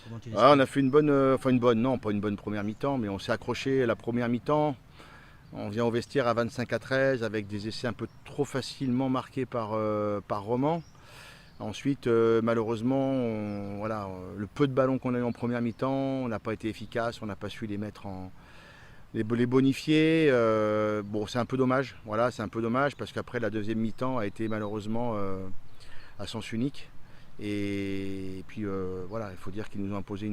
Comment tu Ah, on l'expliques? a fait une bonne, enfin une bonne, non, pas une bonne première mi-temps, mais on s'est accroché à la première mi-temps. On vient au vestiaire à 25-13 avec des essais un peu trop facilement marqués par Roman. Ensuite, malheureusement, voilà, le peu de ballons qu'on a eu en première mi-temps, on n'a pas été efficace, on n'a pas su les mettre les bonifier. Bon, c'est un peu dommage. Voilà, c'est un peu dommage parce qu'après la deuxième mi-temps a été malheureusement à sens unique. Et puis voilà, il faut dire qu'ils nous ont imposé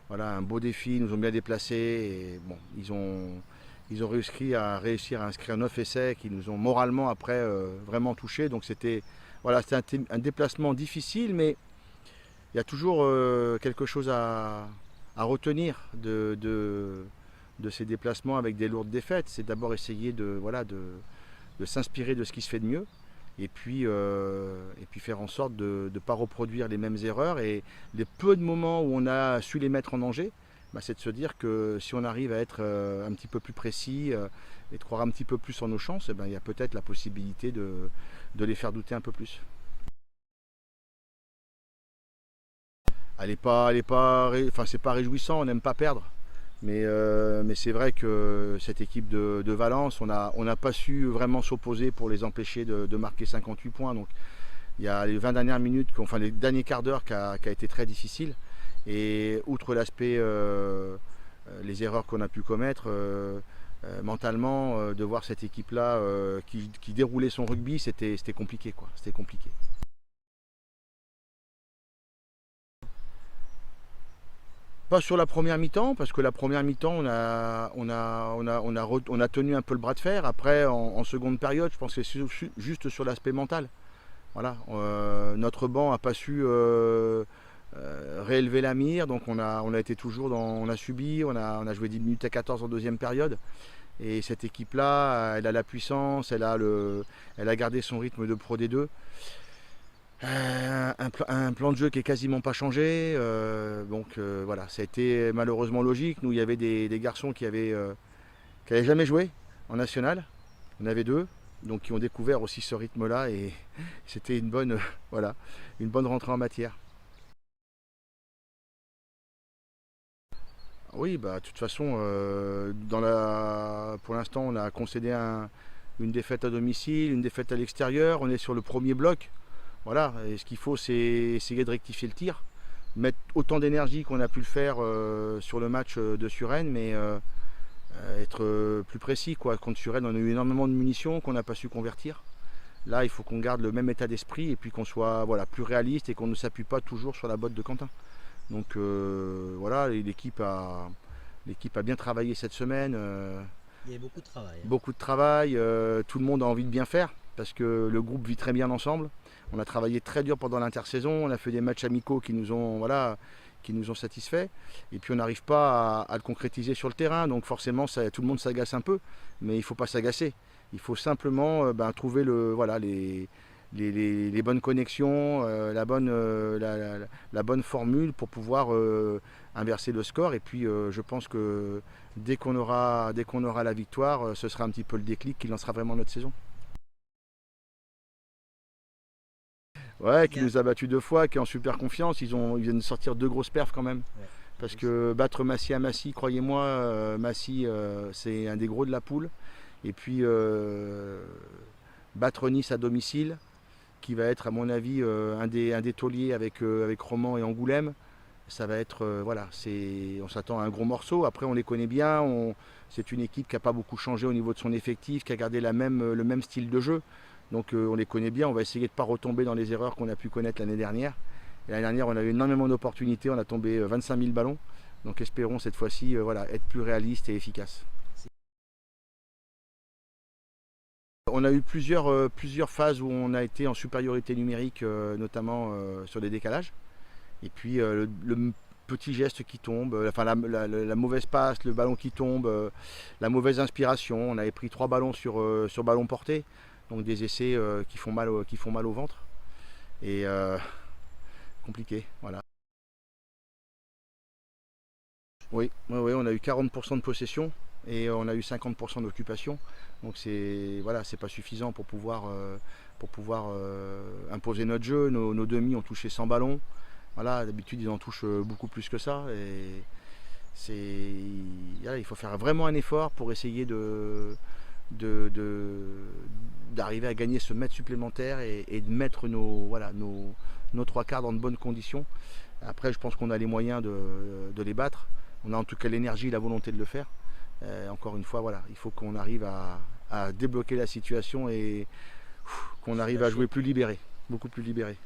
voilà, un beau défi, ils nous ont bien déplacés. Et bon, ils ont réussi à inscrire 9 essais qui nous ont moralement après vraiment touchés. Donc c'était voilà, un déplacement difficile, mais il y a toujours quelque chose à retenir de ces déplacements avec des lourdes défaites. C'est d'abord essayer voilà, de s'inspirer de ce qui se fait de mieux et puis faire en sorte de ne pas reproduire les mêmes erreurs. Et les peu de moments où on a su les mettre en danger, bah, c'est de se dire que si on arrive à être un petit peu plus précis et de croire un petit peu plus en nos chances, eh ben, il y a peut-être la possibilité de les faire douter un peu plus. Enfin, c'est pas réjouissant, on n'aime pas perdre. Mais c'est vrai que cette équipe de Valence, on n'a pas su vraiment s'opposer pour les empêcher de marquer 58 points. Donc il y a les 20 dernières minutes, enfin les derniers quarts d'heure qui a été très difficile. Et outre l'aspect, les erreurs qu'on a pu commettre, mentalement, de voir cette équipe-là qui déroulait son rugby, c'était compliqué, quoi. C'était compliqué. Pas sur la première mi-temps, parce que la première mi-temps, on a tenu un peu le bras de fer. Après, en seconde période, je pense que c'est juste sur l'aspect mental. Voilà, notre banc n'a pas su réélever la mire, donc on a été toujours on a subi, on a joué 10 minutes à 14 en deuxième période. Et cette équipe-là, elle a la puissance, elle a gardé son rythme de Pro D2. Un plan de jeu qui est quasiment pas changé. Donc voilà, ça a été malheureusement logique. Nous, il y avait des garçons qui avaient jamais joué en national. On avait deux, donc qui ont découvert aussi ce rythme-là et c'était une bonne, voilà, une bonne rentrée en matière. Oui, bah de toute façon, pour l'instant, on a concédé une défaite à domicile, une défaite à l'extérieur. On est sur le premier bloc. Voilà, et ce qu'il faut, c'est essayer de rectifier le tir, mettre autant d'énergie qu'on a pu le faire sur le match de Suresnes, mais être plus précis, quoi. Contre Suresnes, on a eu énormément de munitions qu'on n'a pas su convertir. Là, il faut qu'on garde le même état d'esprit et puis qu'on soit voilà, plus réaliste et qu'on ne s'appuie pas toujours sur la botte de Quentin. Donc voilà, l'équipe a bien travaillé cette semaine. Il y a beaucoup de travail, hein. Beaucoup de travail, tout le monde a envie de bien faire parce que le groupe vit très bien ensemble. On a travaillé très dur pendant l'intersaison, on a fait des matchs amicaux voilà, qui nous ont satisfaits. Et puis on n'arrive pas à le concrétiser sur le terrain, donc forcément tout le monde s'agace un peu, mais il ne faut pas s'agacer. Il faut simplement trouver voilà, les bonnes connexions, la bonne formule pour pouvoir inverser le score. Et puis je pense que dès qu'on aura la victoire, ce sera un petit peu le déclic qui lancera vraiment notre saison. Ouais, qui Bien. nous a battu deux fois, qui est en super confiance. Ils viennent de sortir deux grosses perfs quand même. Ouais, en Parce plus. que battre Massy à Massy, croyez-moi, Massy, c'est un des gros de la poule. Et puis battre Nice à domicile, qui va être à mon avis un des tauliers avec Romans et Angoulême. Ça va être, voilà, on s'attend à un gros morceau. Après, on les connaît bien. C'est une équipe qui n'a pas beaucoup changé au niveau de son effectif, qui a gardé le même style de jeu. Donc on les connaît bien. On va essayer de ne pas retomber dans les erreurs qu'on a pu connaître l'année dernière. Et l'année dernière, on a eu énormément d'opportunités. On a tombé 25 000 ballons. Donc espérons cette fois-ci voilà, être plus réaliste et efficace. On a eu plusieurs phases où on a été en supériorité numérique, notamment sur les décalages. Et puis le petit geste qui tombe, enfin la mauvaise passe, le ballon qui tombe, la mauvaise inspiration. On avait pris trois ballons sur ballon porté, donc des essais qui font mal au ventre. Et compliqué, voilà. Oui, oui, oui, on a eu 40% de possession et on a eu 50% d'occupation. Donc c'est voilà, c'est pas suffisant pour pouvoir imposer notre jeu. Nos demi ont touché 100 ballons. Voilà, d'habitude ils en touchent beaucoup plus que ça. Et voilà, il faut faire vraiment un effort pour essayer d'arriver à gagner ce mètre supplémentaire et de mettre nos trois quarts dans de bonnes conditions. Après, je pense qu'on a les moyens de les battre. On a en tout cas l'énergie et la volonté de le faire. Encore une fois, voilà, il faut qu'on arrive à débloquer la situation et qu'on arrive à jouer plus libéré, beaucoup plus libéré.